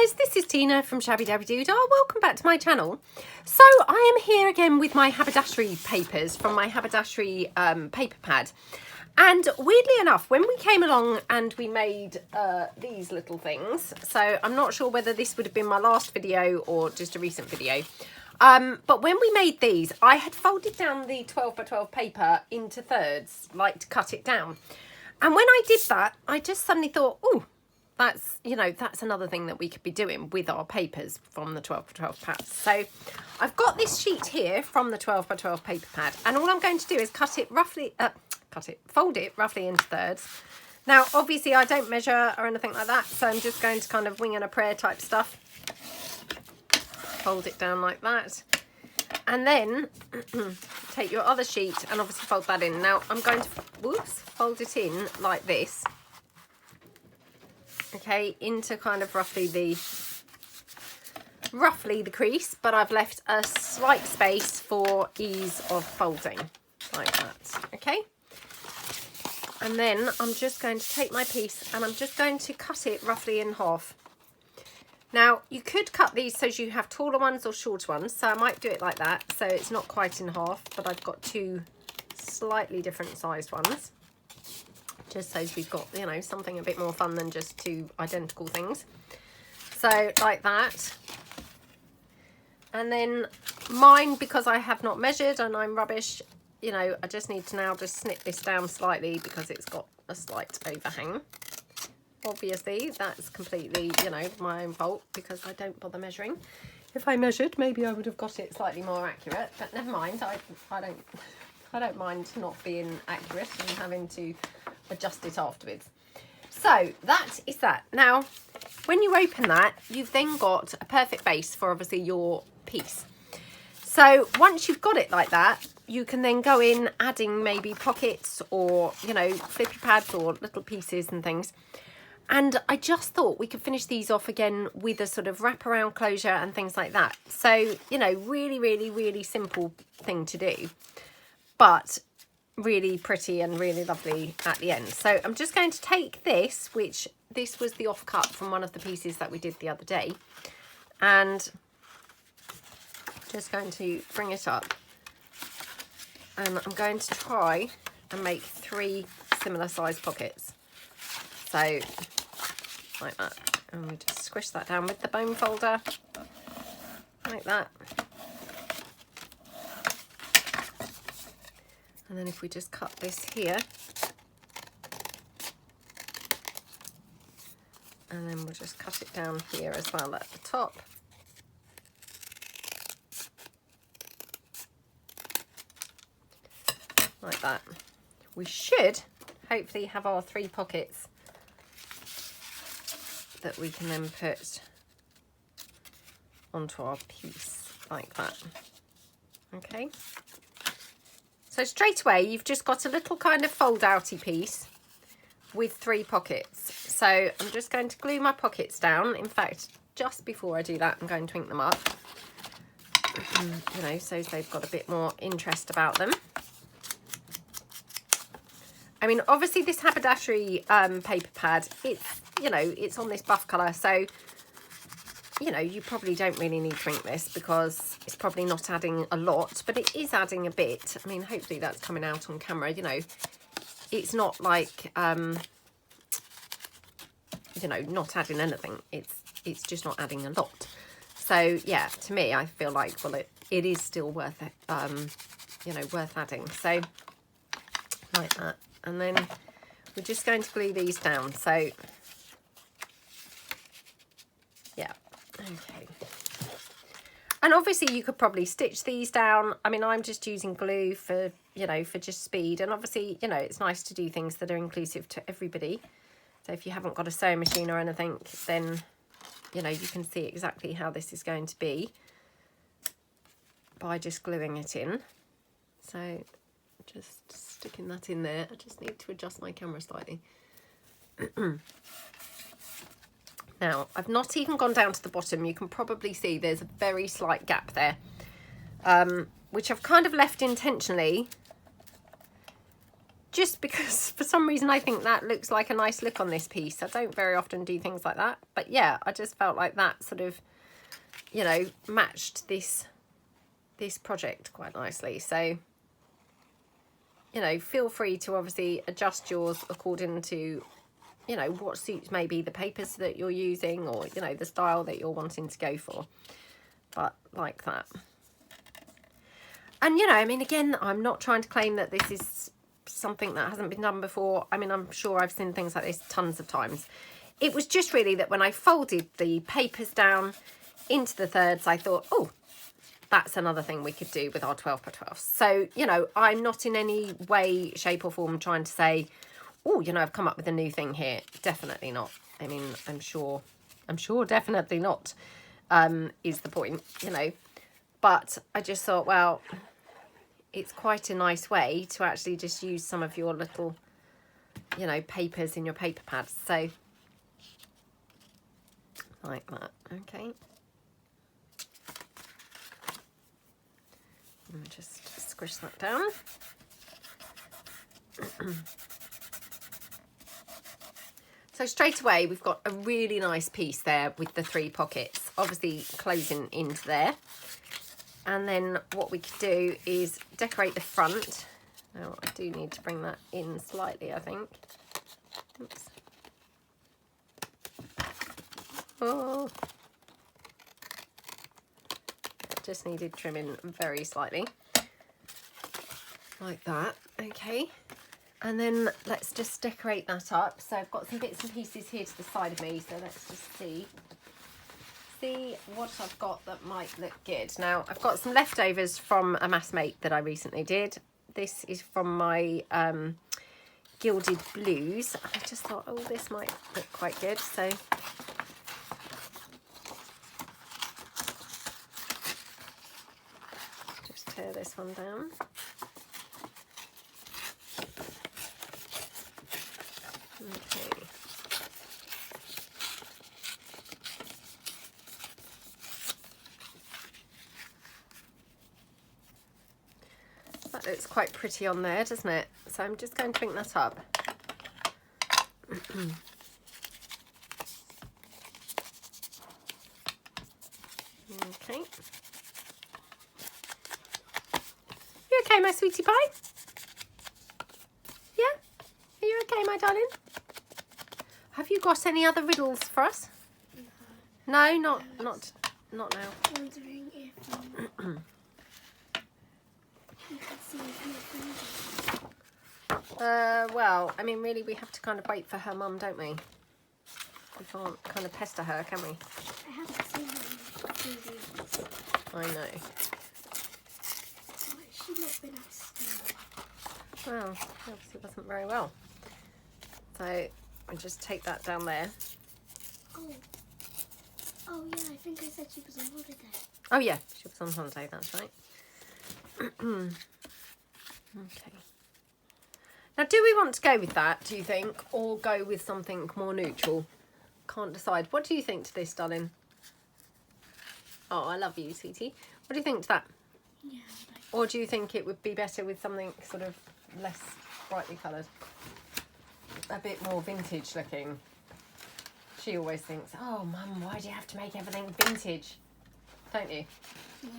guys, this is Tina from Shabbydabbydoodah. Welcome back to my channel. So I am here again with my haberdashery papers from my haberdashery paper pad. And weirdly enough, when we came along and we made these little things, so I'm not sure whether this would have been my last video or just a recent video, but when we made these, I had folded down the 12 by 12 paper into thirds, like to cut it down. And when I did that, I just suddenly thought, oh, that's, you know, that's another thing that we could be doing with our papers from the 12 by 12 pads. So I've got this sheet here from the 12 by 12 paper pad, and all I'm going to do is fold it roughly into thirds. Now, obviously I don't measure or anything like that, so I'm just going to kind of wing and a prayer type stuff. Fold it down like that. And then take your other sheet and obviously fold that in. Now I'm going to, fold it in like this. Okay, into kind of roughly the crease, but I've left a slight space for ease of folding, like that, okay? And then I'm just going to take my piece and I'm just going to cut it roughly in half. Now, you could cut these so you have taller ones or shorter ones, so I might do it like that, so it's not quite in half, but I've got two slightly different sized ones. Just so we've got, you know, something a bit more fun than just two identical things. So like that. And then mine, because I have not measured and I'm rubbish, you know, I just need to now just snip this down slightly because it's got a slight overhang. Obviously, that's completely, you know, my own fault because I don't bother measuring. If I measured, maybe I would have got it slightly more accurate, but never mind. I don't mind not being accurate and having to adjust it afterwards. So that is that. Now, when you open that, you've then got a perfect base for obviously your piece. So once you've got it like that, you can then go in adding maybe pockets or, you know, flippy pads or little pieces and things. And I just thought we could finish these off again with a sort of wraparound closure and things like that. So, you know, really, really, really simple thing to do, but really pretty and really lovely at the end. So I'm just going to take this, which this was the offcut from one of the pieces that we did the other day, and just going to bring it up, and I'm going to try and make 3 similar size pockets. So like that, and we just squish that down with the bone folder like that. And then if we just cut this here, and then we'll just cut it down here as well at the top. Like that. We should hopefully have our 3 pockets that we can then put onto our piece like that. Okay. So straight away, you've just got a little kind of fold-outy piece with 3 pockets. So I'm just going to glue my pockets down. In fact, just before I do that, I'm going to ink them up. You know, so they've got a bit more interest about them. I mean, obviously this haberdashery paper pad, it's, you know, it's on this buff colour. So, you know, you probably don't really need to ink this because it's probably not adding a lot, but it is adding a bit. I mean, hopefully that's coming out on camera. You know, it's not like, you know, not adding anything. It's just not adding a lot. So yeah, to me, I feel like, well, it is still worth it, you know, worth adding. So like that. And then we're just going to glue these down. So yeah. Okay. And obviously you could probably stitch these down. I mean, I'm just using glue for, you know, for just speed. And obviously, you know, it's nice to do things that are inclusive to everybody. So if you haven't got a sewing machine or anything, then, you know, you can see exactly how this is going to be by just gluing it in. So just sticking that in there. I just need to adjust my camera slightly. Now, I've not even gone down to the bottom. You can probably see there's a very slight gap there, which I've kind of left intentionally just because for some reason I think that looks like a nice look on this piece. I don't very often do things like that, but yeah, I just felt like that sort of, you know, matched this project quite nicely. So, you know, feel free to obviously adjust yours according to, you know, what suits maybe the papers that you're using, or, you know, the style that you're wanting to go for. But like that. And, you know, I mean, again, I'm not trying to claim that this is something that hasn't been done before. I mean, I'm sure I've seen things like this tons of times. It was just really that when I folded the papers down into the thirds, I thought, oh, that's another thing we could do with our 12 by 12. So, you know, I'm not in any way, shape or form trying to say, oh, you know, I've come up with a new thing here. Definitely not. I mean, I'm sure definitely not, is the point, you know. But I just thought, well, it's quite a nice way to actually just use some of your little, you know, papers in your paper pads. So, like that, okay. Let me just squish that down. So straight away, we've got a really nice piece there with the 3 pockets, obviously closing into there. And then what we could do is decorate the front. Now, I do need to bring that in slightly, I think. Oops. Oh. Just needed trimming very slightly. Like that, okay. And then let's just decorate that up. So I've got some bits and pieces here to the side of me, so let's just see what I've got that might look good. Now, I've got some leftovers from a mass make that I recently did. This is from my Gilded Blues. I just thought, oh, this might look quite good. So just tear this one down. Okay. That looks quite pretty on there, doesn't it? So I'm just going to bring that up. Okay. You okay, my sweetie pie? Yeah? Are you okay, my darling? Have you got any other riddles for us? No, not now. Wondering if you could see if well, I mean, really, we have to kind of wait for her mum, don't we? We can't kind of pester her, can we? I haven't seen her in 2 weeks. I know. She's not been at school. Well, she obviously wasn't very well. So I'll just take that down there. Oh yeah, I think I said she was on holiday. Oh yeah, she was on holiday, that's right. Okay. Now, do we want to go with that, do you think, or go with something more neutral? Can't decide. What do you think to this, darling? Oh, I love you, sweetie. What do you think to that? Yeah. Or do you think it would be better with something sort of less brightly coloured? A bit more vintage looking. She always thinks, oh, Mum, why do you have to make everything vintage? Don't you? Yeah.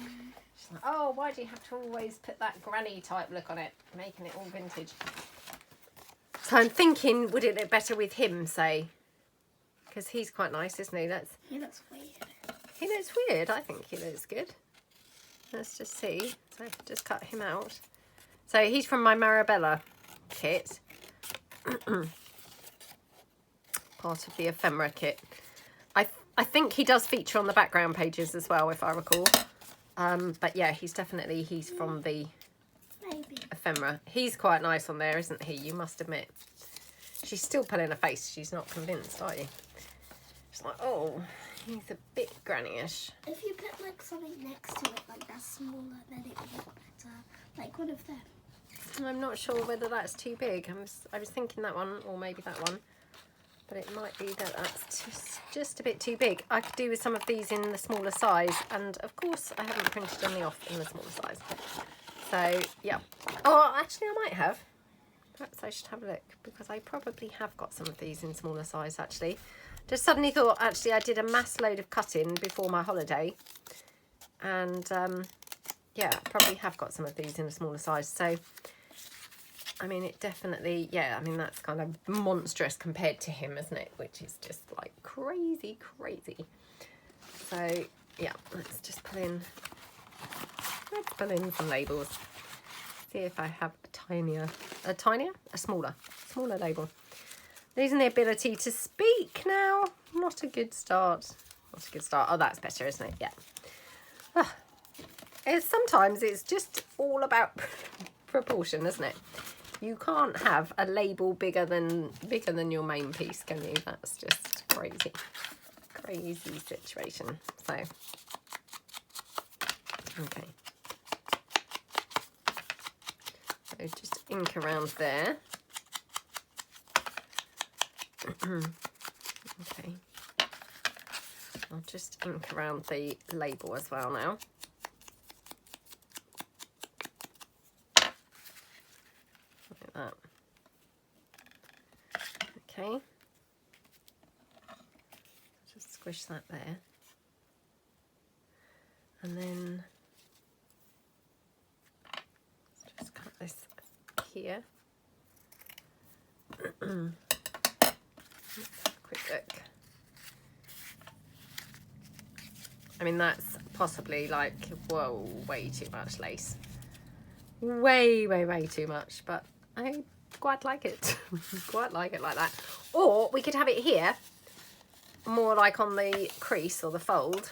She's like, oh, why do you have to always put that granny type look on it, making it all vintage? So I'm thinking, would it look better with him, say? Because he's quite nice, isn't he? He looks weird. He looks weird. I think he looks good. Let's just see. So just cut him out. So he's from my Marabella kit. Part of the ephemera kit. I think he does feature on the background pages as well, if I recall. But yeah, he's from the ephemera. He's quite nice on there, isn't he? You must admit. She's still pulling a face. She's not convinced, are you? She's like, oh, he's a bit granny-ish. If you put like something next to it, like that's smaller, then it would look better. Like one of them. I'm not sure whether that's too big. I was thinking that one, or maybe that one. But it might be that that's just a bit too big. I could do with some of these in the smaller size. And, of course, I haven't printed any off in the smaller size. So, yeah. Oh, actually, I might have. Perhaps I should have a look, because I probably have got some of these in smaller size actually. Just suddenly thought, actually, I did a mass load of cutting before my holiday. And yeah, I probably have got some of these in a smaller size. So, I mean, it definitely, yeah, I mean, that's kind of monstrous compared to him, isn't it? Which is just like crazy, crazy. So, yeah, let's just pull in some labels. See if I have a smaller label. Losing the ability to speak now. Not a good start. Not a good start. Oh, that's better, isn't it? Yeah. Sometimes it's just all about proportion, isn't it? You can't have a label bigger than your main piece, can you? That's just crazy. Crazy situation. So, okay. So just ink around there. Okay. I'll just ink around the label as well now. Like that. Okay. Just squish that there. And then let's just cut this here. Quick look. I mean, that's possibly like, whoa, way too much lace. Way, way, way too much, but I quite like it. Quite like it like that. Or we could have it here, more like on the crease or the fold,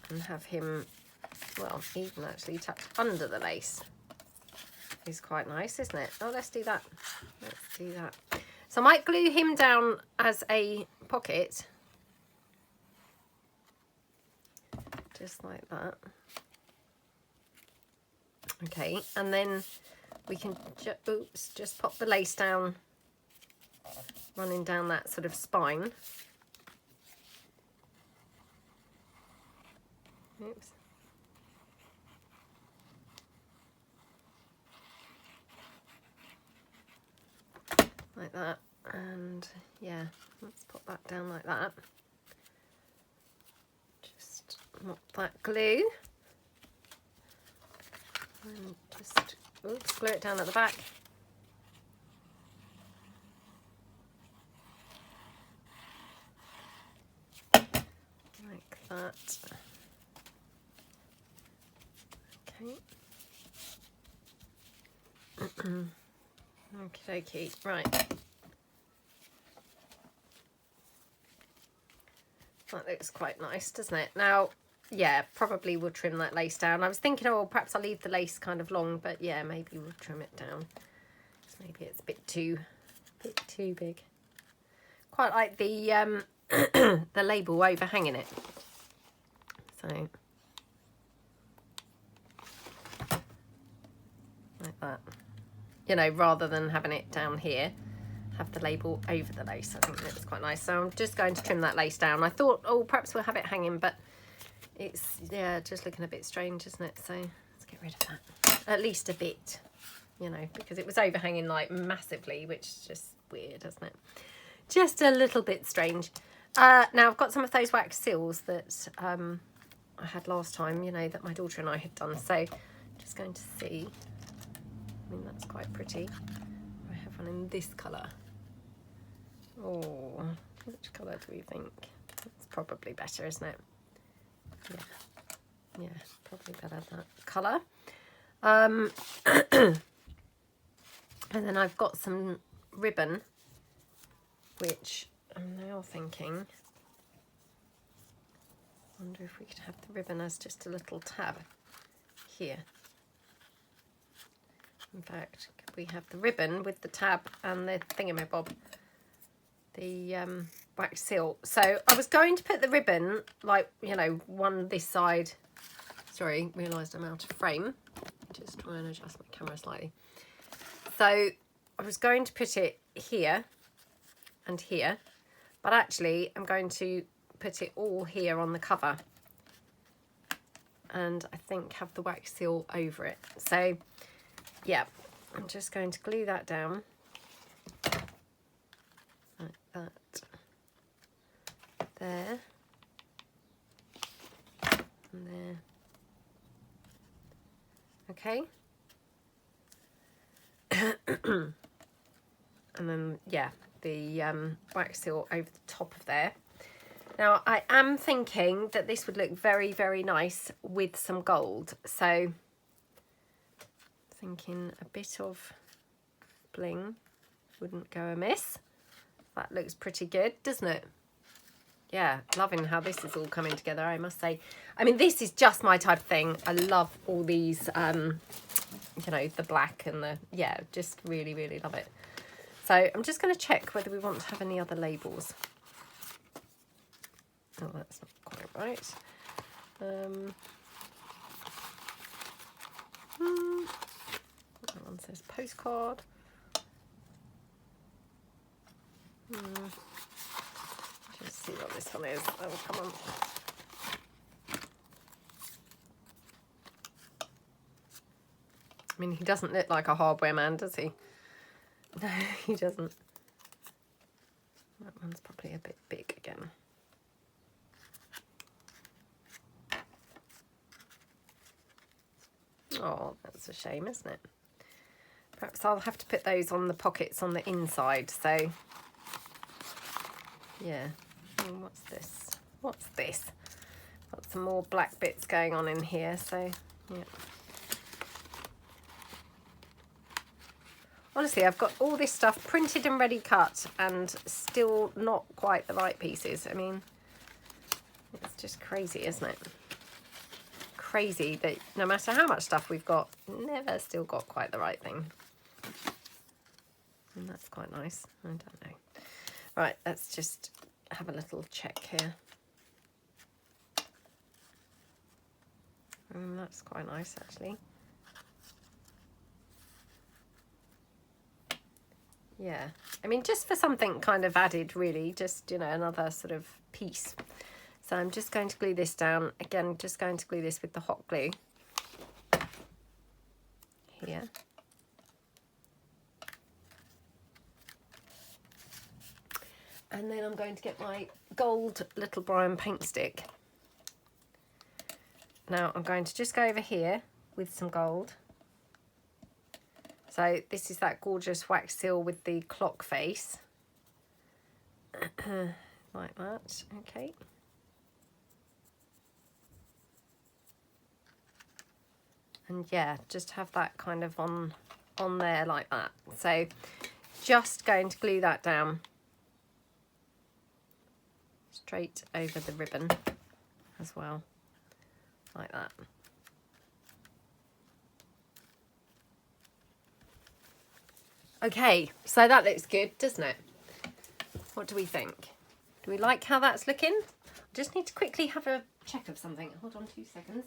and have him, well, even actually tucked under the lace. Is quite nice, isn't it? Oh, let's do that. Let's do that. So I might glue him down as a pocket. Just like that. Okay, and then we can just pop the lace down, running down that sort of spine. Oops. Like that, and yeah, let's pop that down like that. Just mop that glue and just glue it down at the back. Like that. Okay. Okie dokie, right. That looks quite nice, doesn't it? Now, yeah, probably we'll trim that lace down. I was thinking, oh, perhaps I'll leave the lace kind of long, but yeah, maybe we'll trim it down. Maybe it's a bit too big. Quite like the the label overhanging it. So, like that. You know, rather than having it down here, have the label over the lace. I think that's quite nice. So I'm just going to trim that lace down. I thought, oh, perhaps we'll have it hanging, but it's, yeah, just looking a bit strange, isn't it? So let's get rid of that. At least a bit, you know, because it was overhanging like massively, which is just weird, isn't it? Just a little bit strange. Now I've got some of those wax seals that I had last time, you know, that my daughter and I had done. So just going to see. I mean, that's quite pretty. I have one in this colour. Oh, which colour do we think? It's probably better, isn't it? Yeah, probably better that colour. And then I've got some ribbon, which I'm now thinking, I wonder if we could have the ribbon as just a little tab here. In fact, could we have the ribbon with the tab and the thingamabob, the wax seal. So I was going to put the ribbon, like, you know, one this side. Sorry, realised I'm out of frame. Just try and adjust my camera slightly. So I was going to put it here and here, but actually I'm going to put it all here on the cover, and I think have the wax seal over it. So yeah, I'm just going to glue that down like that. There. And there. Okay. And then, yeah, the wax seal over the top of there. Now, I am thinking that this would look very, very nice with some gold. So, thinking a bit of bling wouldn't go amiss. That looks pretty good, doesn't it? Yeah, loving how this is all coming together, I must say. I mean, this is just my type of thing. I love all these, you know, the black and the, yeah, just really, really love it. So I'm just going to check whether we want to have any other labels. Oh, that's not quite right. That one says postcard. Just see what this one is. Oh, come on. I mean, he doesn't look like a hardware man, does he? No, he doesn't. That one's probably a bit big again. Oh, that's a shame, isn't it? Perhaps I'll have to put those on the pockets on the inside, so... Yeah. Oh, what's this? What's this? Got some more black bits going on in here, so, yeah. Honestly, I've got all this stuff printed and ready cut and still not quite the right pieces. I mean, it's just crazy, isn't it? Crazy that no matter how much stuff we've got, never still got quite the right thing. And that's quite nice. I don't know. Right, let's just have a little check here. That's quite nice, actually. Yeah, I mean, just for something kind of added, really, just, you know, another sort of piece. So I'm just going to glue this down. Again, just going to glue this with the hot glue. Here. And then I'm going to get my gold Little Brian paint stick. Now I'm going to just go over here with some gold. So this is that gorgeous wax seal with the clock face. Like that, okay. And yeah, just have that kind of on there like that. So just going to glue that down straight over the ribbon as well, like that. Okay, so that looks good, doesn't it? What do we think? Do we like how that's looking? I just need to quickly have a check of something. Hold on 2 seconds.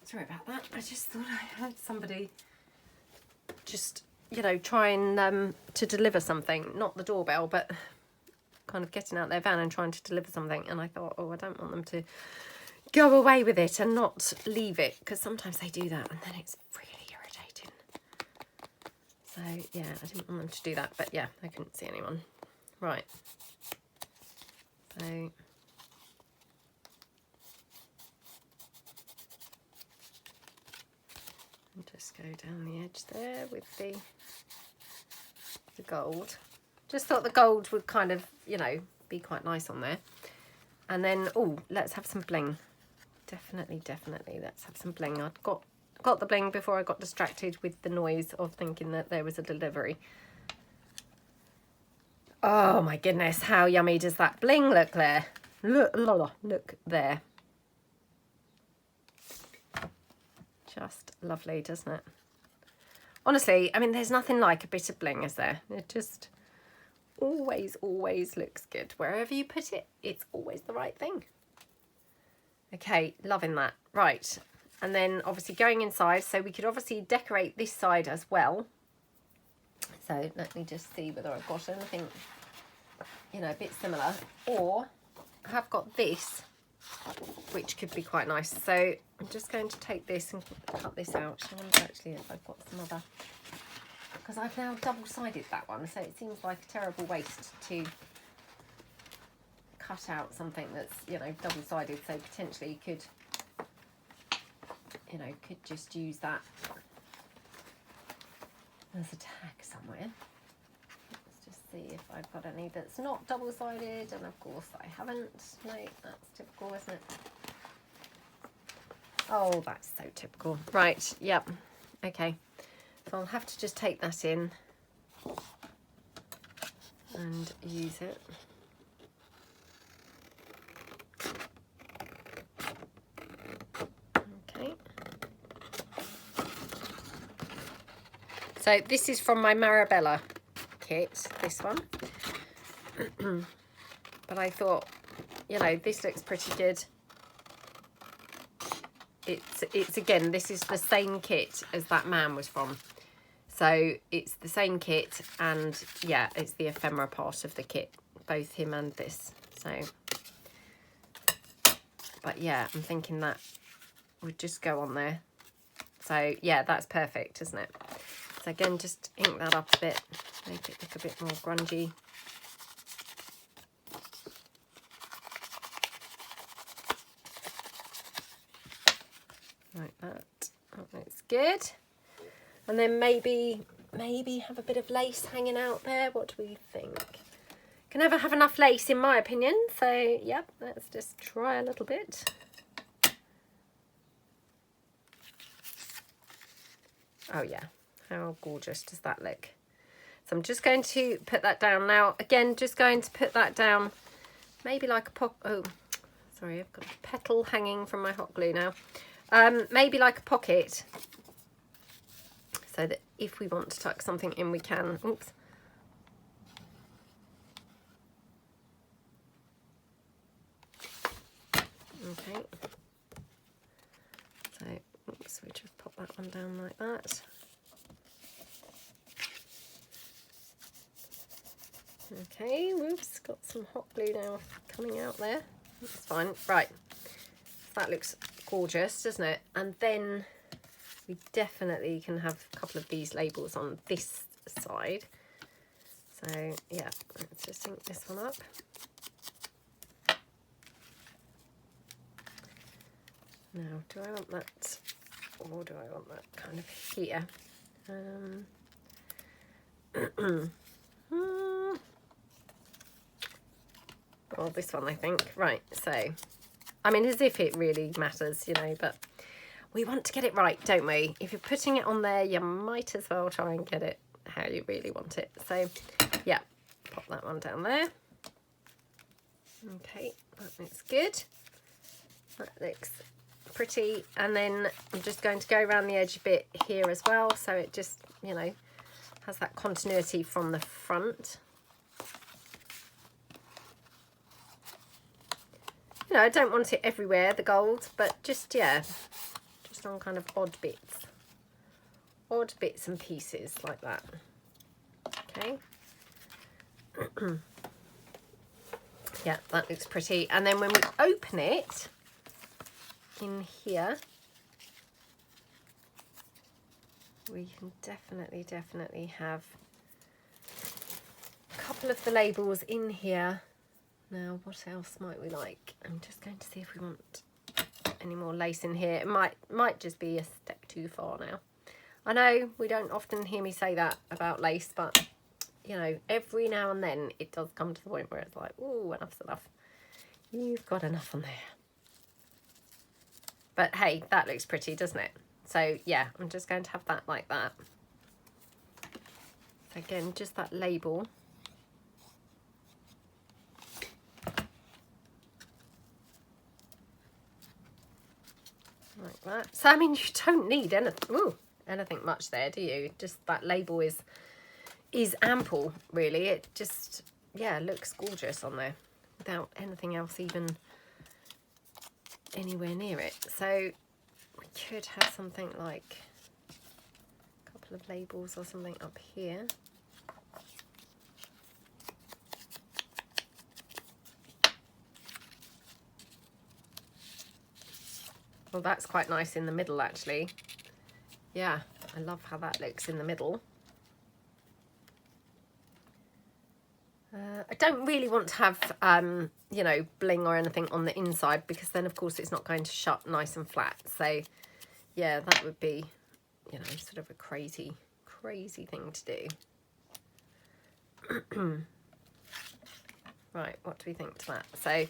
Sorry about that. I just thought I had somebody just, you know, trying to deliver something. Not the doorbell, but kind of getting out their van and trying to deliver something. And I thought, oh, I don't want them to go away with it and not leave it, because sometimes they do that and then it's really irritating. So yeah, I didn't want them to do that, but yeah, I couldn't see anyone. Right. So I'll just go down the edge there with the gold. Just thought the gold would kind of, you know, be quite nice on there. And then, oh, let's have some bling. Definitely, let's have some bling. I got the bling before I got distracted with the noise of thinking that there was a delivery. Oh my goodness, how yummy does that bling look there? Look there. Just lovely, doesn't it? Honestly, I mean, there's nothing like a bit of bling, is there? It just always looks good. Wherever you put it, it's always the right thing. Okay, loving that. Right, and then obviously going inside, so we could obviously decorate this side as well. So let me just see whether I've got anything, you know, a bit similar. Or I have got this which could be quite nice. So I'm just going to take this and cut this out. I wonder actually if I've got some other, because I've now double-sided that one, so it seems like a terrible waste to cut out something that's, you know, double-sided. So potentially you could, you know, could just use that as a tag somewhere. Let's just see if I've got any that's not double-sided, and of course I haven't. No, that's typical, isn't it? Oh, that's so typical. Right, yep. Okay, so I'll have to just take that in and use it. Okay. So this is from my Marabella kit, this one. But I thought, you know, this looks pretty good. It's again, this is the same kit as that man was from. So it's the same kit, and yeah, it's the ephemera part of the kit, both him and this. So, but yeah, I'm thinking that would just go on there. So yeah, that's perfect, isn't it? So again, just ink that up a bit, make it look a bit more grungy. Like that. That looks good. And then maybe have a bit of lace hanging out there. What do we think? Can never have enough lace, in my opinion. So yep, let's just try a little bit. Oh yeah, how gorgeous does that look? So I'm just going to put that down now. Again, just going to put that down, maybe like a pocket. Oh, sorry, I've got a petal hanging from my hot glue now. Maybe like a pocket, so that if we want to tuck something in, we can. Oops. Okay. So, oops, we just pop that one down like that. Okay, whoops, got some hot glue now coming out there. That's fine. Right, that looks gorgeous, doesn't it? And then we definitely can have a couple of these labels on this side. So yeah, let's just ink this one up. Now, do I want that, or do I want that kind of here? Well, this one, I think. Right, so, I mean, as if it really matters, you know, but we want to get it right, don't we? If you're putting it on there, you might as well try and get it how you really want it. So, yeah, pop that one down there. Okay, that looks good. That looks pretty. And then I'm just going to go around the edge a bit here as well, so it just, you know, has that continuity from the front. You know, I don't want it everywhere, the gold, but just, yeah, just on kind of odd bits and pieces like that. Okay. Yeah, that looks pretty. And then when we open it in here, we can definitely have a couple of the labels in here. Now, what else might we like? I'm just going to see if we want any more lace in here. It might just be a step too far now. I know we don't often hear me say that about lace, but, you know, every now and then it does come to the point where it's like, oh, enough's enough. You've got enough on there. But, hey, that looks pretty, doesn't it? So, yeah, I'm just going to have that like that. So, again, just that label. Like that. So I mean, you don't need anything much there, do you? Just that label is ample, really. It just, yeah, looks gorgeous on there without anything else even anywhere near it. So we could have something like a couple of labels or something up here. Oh, that's quite nice in the middle, actually. Yeah, I love how that looks in the middle. I don't really want to have, you know, bling or anything on the inside, because then, of course, it's not going to shut nice and flat. So, yeah, that would be, you know, sort of a crazy thing to do. Right, what do we think to that? So,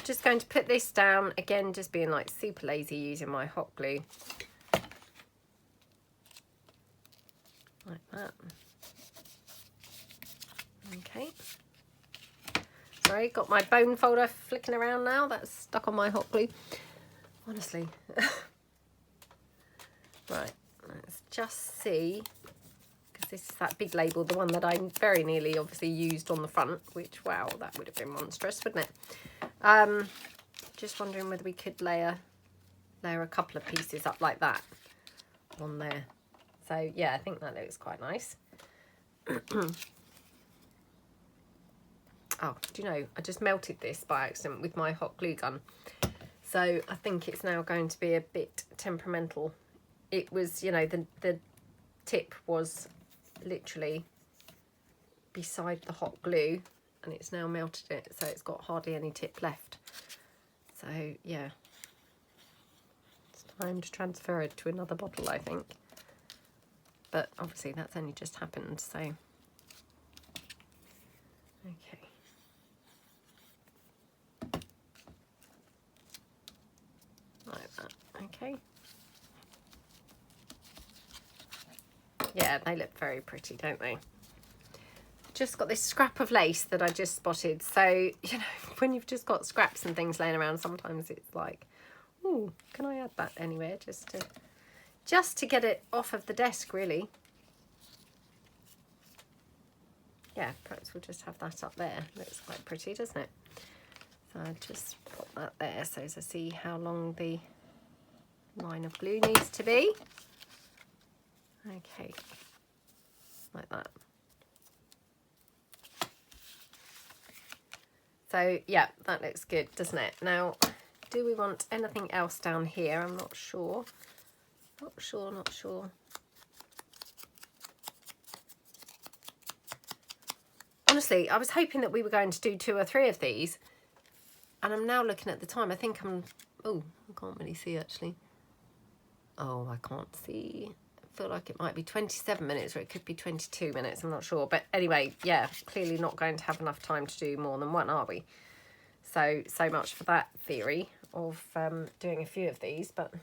just going to put this down, again, just being like super lazy using my hot glue. Like that. Okay. Sorry, got my bone folder flicking around now. That's stuck on my hot glue. Honestly. Right, let's just see. Because this is that big label, the one that I very nearly obviously used on the front. Which, wow, that would have been monstrous, wouldn't it? Just wondering whether we could layer a couple of pieces up like that on there. So, yeah, I think that looks quite nice. Oh, do you know, I just melted this by accident with my hot glue gun. So I think it's now going to be a bit temperamental. It was, you know, the tip was literally beside the hot glue, and it's now melted it, so it's got hardly any tip left. So, yeah. It's time to transfer it to another bottle, I think. But obviously that's only just happened, so. Okay. Like that, okay. Yeah, they look very pretty, don't they? Just got this scrap of lace that I just spotted. So, you know, when you've just got scraps and things laying around, sometimes it's like, ooh, can I add that anywhere just to get it off of the desk, really. Yeah, perhaps we'll just have that up there. Looks quite pretty, doesn't it? So I'll just put that there so as I see how long the line of glue needs to be. Okay, like that. So yeah, that looks good, doesn't it? Now, do we want anything else down here? I'm not sure. Not sure. Honestly, I was hoping that we were going to do 2 or 3 of these. And I'm now looking at the time. I think I'm... Oh, I can't really see, actually. Oh, I can't see. I feel like it might be 27 minutes, or it could be 22 minutes. I'm not sure. But anyway, yeah, clearly not going to have enough time to do more than one, are we? So much for that theory of doing a few of these. But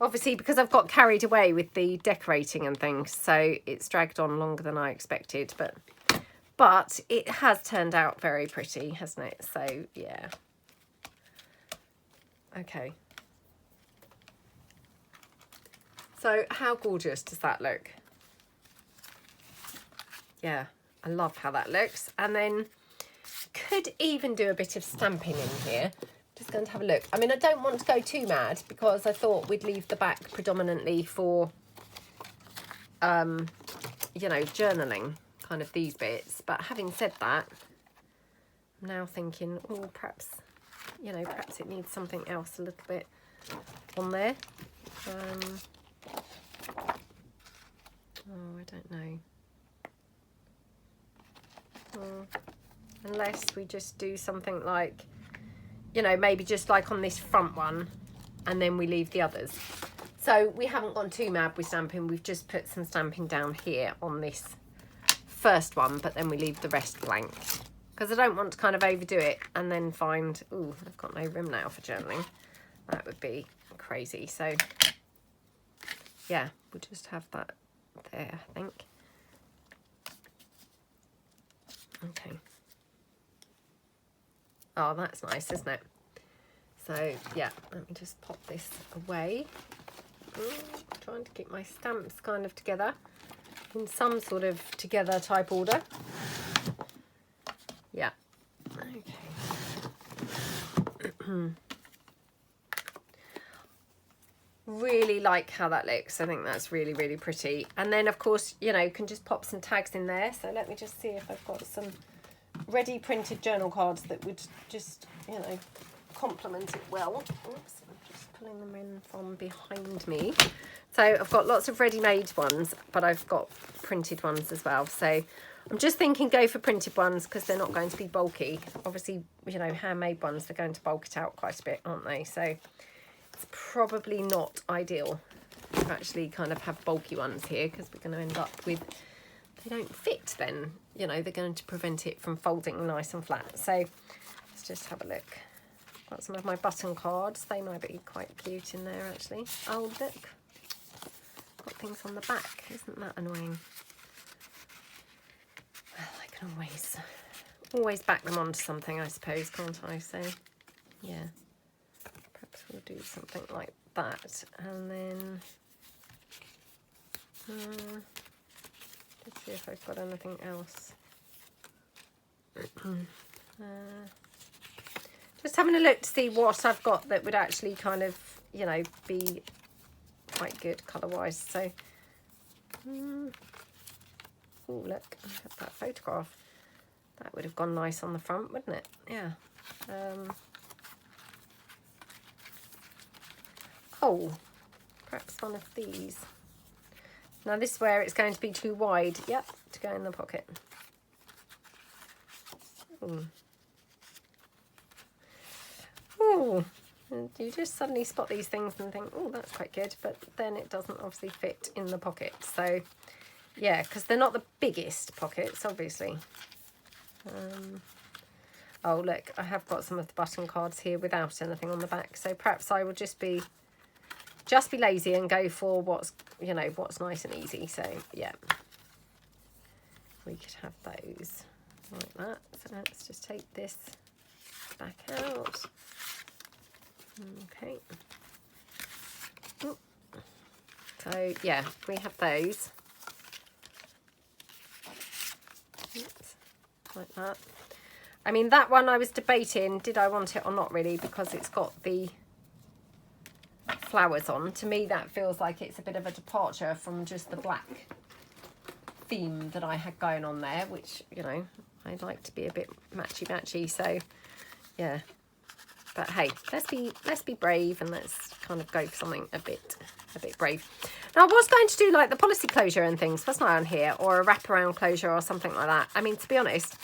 obviously, because I've got carried away with the decorating and things, so it's dragged on longer than I expected. But it has turned out very pretty, hasn't it? So, yeah. Okay. So, how gorgeous does that look? Yeah, I love how that looks. And then, could even do a bit of stamping in here. Just going to have a look. I mean, I don't want to go too mad, because I thought we'd leave the back predominantly for, you know, journaling. Kind of these bits, but having said that, I'm now thinking, oh, perhaps, you know, perhaps it needs something else a little bit on there. Oh, I don't know. Unless we just do something like, you know, maybe just like on this front one, and then we leave the others. So we haven't gone too mad with stamping. We've just put some stamping down here on this first one, but then we leave the rest blank, because I don't want to kind of overdo it and then find, ooh, I've got no room now for journaling. That would be crazy. So yeah, we'll just have that there, I think. Okay. Oh, that's nice, isn't it? So yeah, let me just pop this away. Trying to keep my stamps kind of together in some sort of together type order. Yeah. Okay. Really like how that looks. I think that's really, really pretty. And then, of course, you know, you can just pop some tags in there. So let me just see if I've got some ready printed journal cards that would just, you know, complement it well. Oops, I've just pulling them in from behind me. So I've got lots of ready-made ones, but I've got printed ones as well. So I'm just thinking go for printed ones because they're not going to be bulky. Obviously, you know, handmade ones, they're going to bulk it out quite a bit, aren't they? So it's probably not ideal to actually kind of have bulky ones here because we're going to end up with, they don't fit then, you know, they're going to prevent it from folding nice and flat. So let's just have a look. Got some of my button cards. They might be quite cute in there actually. Oh, look. Got things on the back. Isn't that annoying? Well, I can always back them onto something, I suppose, can't I? So, yeah. Perhaps we'll do something like that. And then... let's see if I've got anything else. Just having a look to see what I've got that would actually kind of, you know, be quite good colour-wise. So, oh look, I have that photograph. That would have gone nice on the front, wouldn't it? Yeah. Oh, perhaps one of these. Now this is where it's going to be too wide. Yep, to go in the pocket. Oh, you just suddenly spot these things and think, oh, that's quite good, but then it doesn't obviously fit in the pocket. So, yeah, because they're not the biggest pockets, obviously. Oh, look, I have got some of the button cards here without anything on the back. So perhaps I will just be lazy and go for what's, you know, what's nice and easy. So, yeah, we could have those like that. So let's just take this back out. Okay. So yeah, we have those. Oops. Like that. I mean, that one I was debating, did I want it or not really, because it's got the flowers on. To me, that feels like it's a bit of a departure from just the black theme that I had going on there, which, you know, I like to be a bit matchy-matchy. So yeah. But hey, let's be brave and let's kind of go for something a bit brave. Now I was going to do like the policy closure and things, wasn't I, on here, or a wraparound closure or something like that. I mean, to be honest,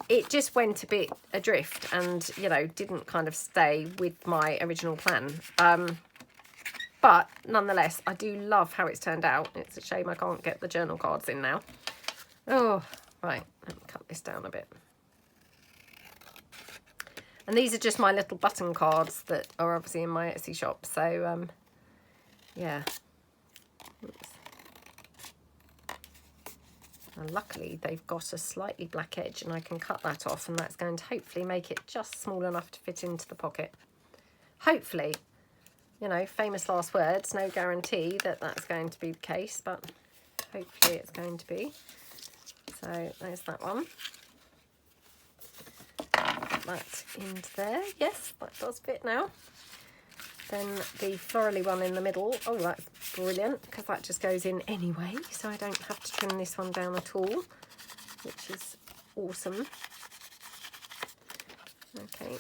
it just went a bit adrift and, you know, didn't kind of stay with my original plan. But nonetheless, I do love how it's turned out. It's a shame I can't get the journal cards in now. Oh, right, let me cut this down a bit. And these are just my little button cards that are obviously in my Etsy shop. So, yeah. Oops. And luckily, they've got a slightly black edge and I can cut that off. And that's going to hopefully make it just small enough to fit into the pocket. Hopefully. You know, famous last words. No guarantee that that's going to be the case. But hopefully it's going to be. So, there's that one. That into there. Yes, that does fit now. Then the florally one in the middle. Oh, that's brilliant because that just goes in anyway, so I don't have to trim this one down at all, which is awesome. Okay.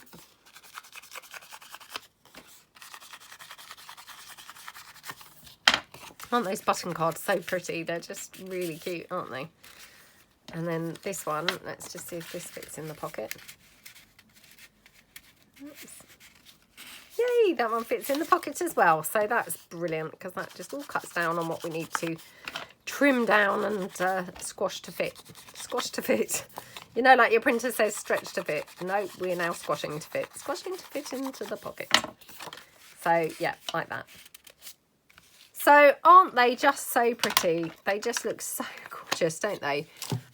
Aren't those button cards so pretty? They're just really cute, aren't they? And then this one, let's just see if this fits in the pocket. Oops. Yay, that one fits in the pocket as well. So that's brilliant because that just all cuts down on what we need to trim down and squash to fit. Squash to fit. You know, like your printer says stretch to fit. No, we're now squashing to fit. Squashing to fit into the pocket. So yeah, like that. So aren't they just so pretty? They just look so gorgeous, don't they?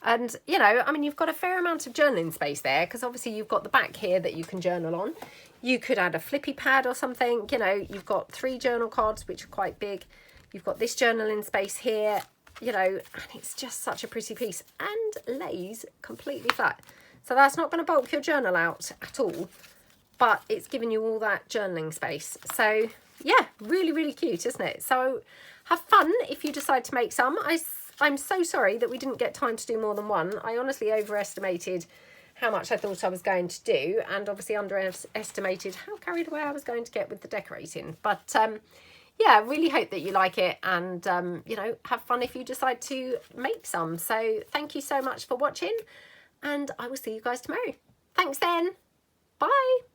And, you know, I mean, you've got a fair amount of journaling space there because obviously you've got the back here that you can journal on. You could add a flippy pad or something. You know, you've got 3 journal cards, which are quite big. You've got this journaling space here, you know, and it's just such a pretty piece and lays completely flat. So that's not going to bulk your journal out at all, but it's giving you all that journaling space. So yeah, really, really cute, isn't it? So have fun if you decide to make some. I'm so sorry that we didn't get time to do more than one. I honestly overestimated how much I thought I was going to do, and obviously underestimated how carried away I was going to get with the decorating. But yeah, really hope that you like it, and you know, have fun if you decide to make some. So thank you so much for watching, and I will see you guys tomorrow. Thanks then. Bye.